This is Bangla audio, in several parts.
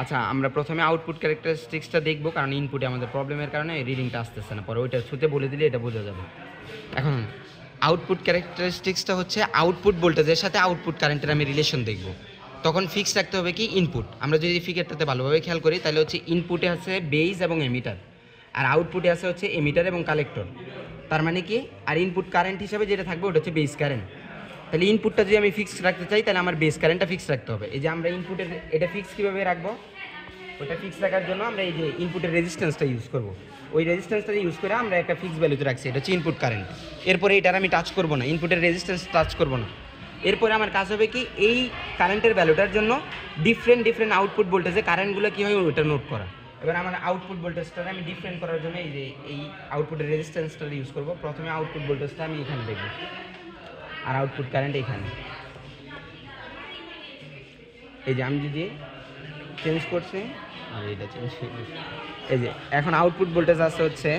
আচ্ছা, আমরা প্রথমে আউটপুট ক্যারেক্টারিস্টিক্সটা দেখব, কারণ ইনপুটে আমাদের প্রবলেমের কারণে রিডিংটা আসতেছে না। পরে ওইটা ছুতে বলে দিলে এটা বোঝা যাবে। এখন আউটপুট ক্যারেক্টারিস্টিক্সটা হচ্ছে আউটপুট ভোল্টেজের সাথে আউটপুট কারেন্টের আমি রিলেশন দেখব। তখন ফিক্স রাখতে হবে কি ইনপুট। আমরা যদি ফিগারটাতে ভালোভাবে খেয়াল করি তাহলে হচ্ছে ইনপুটে আছে বেস এবং এমিটার, আর আউটপুটে আছে হচ্ছে এমিটার এবং কালেক্টর। তার মানে কি, আর ইনপুট কারেন্ট হিসাবে যেটা থাকবে ওটা হচ্ছে বেস কারেন্ট। তাহলে ইনপুটটা যদি আমি ফিক্স রাখতে চাই তাহলে আমার বেস কারেন্টটা ফিক্স রাখতে হবে। এই যে আমরা ইনপুটের এটা ফিক্স কীভাবে রাখবো, ওটা ফিক্স রাখার জন্য আমরা এই যে ইনপুটের রেজিস্ট্যান্সটা ইউজ করব। ওই রেজিস্ট্যান্সটা ইউজ করে আমরা একটা ফিক্স ভ্যালুতে রাখছি, এটা হচ্ছে ইনপুট কারেন্ট। এরপরে এটার আমি টাচ করব না, ইনপুটের রেজিস্ট্যান্স টাচ করব না। এরপরে আমার কাজ হবে কি, এই কারেন্টের ভ্যালুটার জন্য ডিফারেন্ট আউটপুট ভোল্টেজে কারেন্টগুলো কী হয় ওটা নোট করা। এবার আমার আউটপুট ভোল্টেজটা আমি ডিফারেন্ট করার জন্য এই যে এই আউটপুটের রেজিস্ট্যান্সটা ইউজ করব। প্রথমে আউটপুট ভোল্টেজটা আমি এখানে দেখব, আর আউটপুট কারেন্ট এখানে। এই যে আমি যদি চেঞ্জ করছি, আর এটা চেঞ্জ হয়ে এই যে এখন আউটপুট ভোল্টেজ আসছে হচ্ছে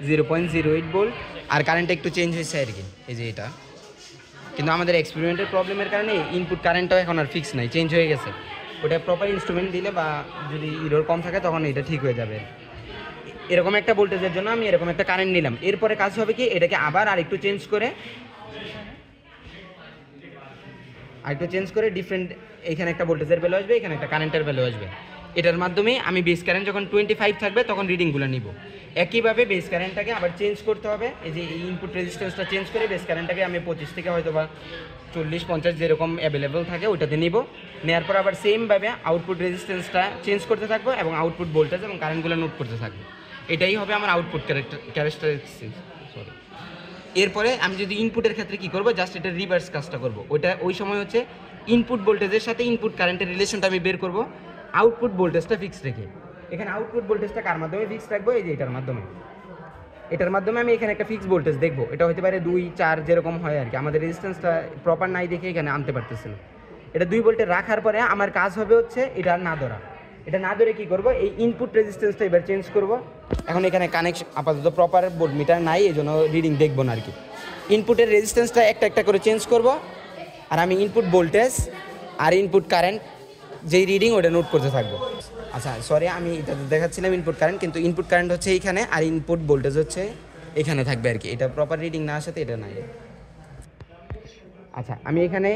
0.08 ভোল্ট, আর কারেন্ট একটু চেঞ্জ হয়েছে আর কি, এই যে এটা। কিন্তু আমাদের এক্সপেরিমেন্টের প্রবলেমের কারণে ইনপুট কারেন্টটাও এখন আর ফিক্স নাই, চেঞ্জ হয়ে গেছে। ওটা প্রপার ইনস্ট্রুমেন্ট দিলে বা যদি ইরোর কম থাকে তখন এটা ঠিক হয়ে যাবে। এরকম একটা ভোল্টেজের জন্য আমি এরকম একটা কারেন্ট নিলাম। এরপরে কাজ হবে কি, এটাকে আবার আরেকটু চেঞ্জ করে ডিফারেন্ট, এখানে একটা ভোল্টেজের ভ্যালু আসবে, এখানে একটা কারেন্টের ভ্যালু আসবে। এটার মাধ্যমে আমি বেস কারেন্ট যখন 25 থাকবে তখন রিডিংগুলো নিব। একইভাবে বেস কারেন্টটাকে আবার চেঞ্জ করতে হবে। এই যে এই ইনপুট রেজিস্ট্যান্সটা চেঞ্জ করে বেস কারেন্টটাকে আমি 25 থেকে হয়তো বা 40-50 যেরকম অ্যাভেলেবল থাকে ওইটাতে নিব। নেওয়ার পর আবার সেমভাবে আউটপুট রেজিস্ট্যান্সটা চেঞ্জ করতে থাকবো এবং আউটপুট ভোল্টেজ এবং কারেন্টগুলো নোট করতে থাকবো। এটাই হবে আমার আউটপুট ক্যারেক্টারিস্টিক্স। সরি, এরপরে আমি যদি ইনপুটের ক্ষেত্রে কী করবো, জাস্ট এটা রিভার্স কাজটা করবো। ওই সময় হচ্ছে ইনপুট ভোল্টেজের সাথে ইনপুট কারেন্টের রিলেশনটা আমি বের করবো আউটপুট ভোল্টেজটা ফিক্স রেখে। এখানে আউটপুট ভোল্টেজটা কার মাধ্যমে ফিক্স রাখবো, এই যে এটার মাধ্যমে আমি এখানে একটা ফিক্স ভোল্টেজ দেখবো। এটা হতে পারে 2-4 যেরকম হয় আর কি। আমাদের রেজিস্ট্যান্সটা প্রপার নাই দেখে এখানে আনতে পারতেছে না। এটা 2 ভোল্টে রাখার পরে আমার কাজ হবে হচ্ছে এটা না ধরে কী করবো, এই ইনপুট রেজিস্ট্যান্সটা এবার চেঞ্জ করবো। এখন এখানে কানেকশন আপাতত প্রপার বোর্ড মিটার নাই, এই জন্য রিডিং দেখবো না আর কি। ইনপুটের রেজিস্ট্যান্সটা একটা করে চেঞ্জ করব, আর আমি ইনপুট ভোল্টেজ আর ইনপুট কারেন্ট যেই রিডিং ওটা নোট করতে থাকবো। আচ্ছা সরি, আমি এটা দেখাচ্ছিলাম ইনপুট কারেন্ট, কিন্তু ইনপুট কারেন্ট হচ্ছে এইখানে আর ইনপুট ভোল্টেজ হচ্ছে এখানে থাকবে আর কি। এটা প্রপার রিডিং না আসাতে এটা নাই। আচ্ছা, আমি এখানে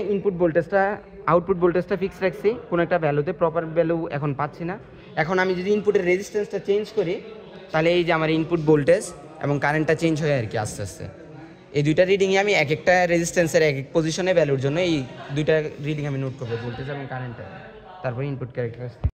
আউটপুট ভোল্টেজটা ফিক্স রাখছি কোনো একটা ভ্যালুতে, প্রপার ভ্যালু এখন পাচ্ছি না। এখন আমি যদি ইনপুটের রেজিস্ট্যান্সটা চেঞ্জ করি তাহলে এই যে আমার ইনপুট ভোল্টেজ এবং কারেন্টটা চেঞ্জ হয় আর কি আস্তে আস্তে। এই দুইটা রিডিংয়ে আমি এক একটা রেজিস্ট্যান্সের এক এক পজিশনে ভ্যালুর জন্য এই দুইটা রিডিং আমি নোট করবো, ভোল্টেজ এবং কারেন্টটা, তারপর ইনপুট ক্যারেক্টারিস্টিক।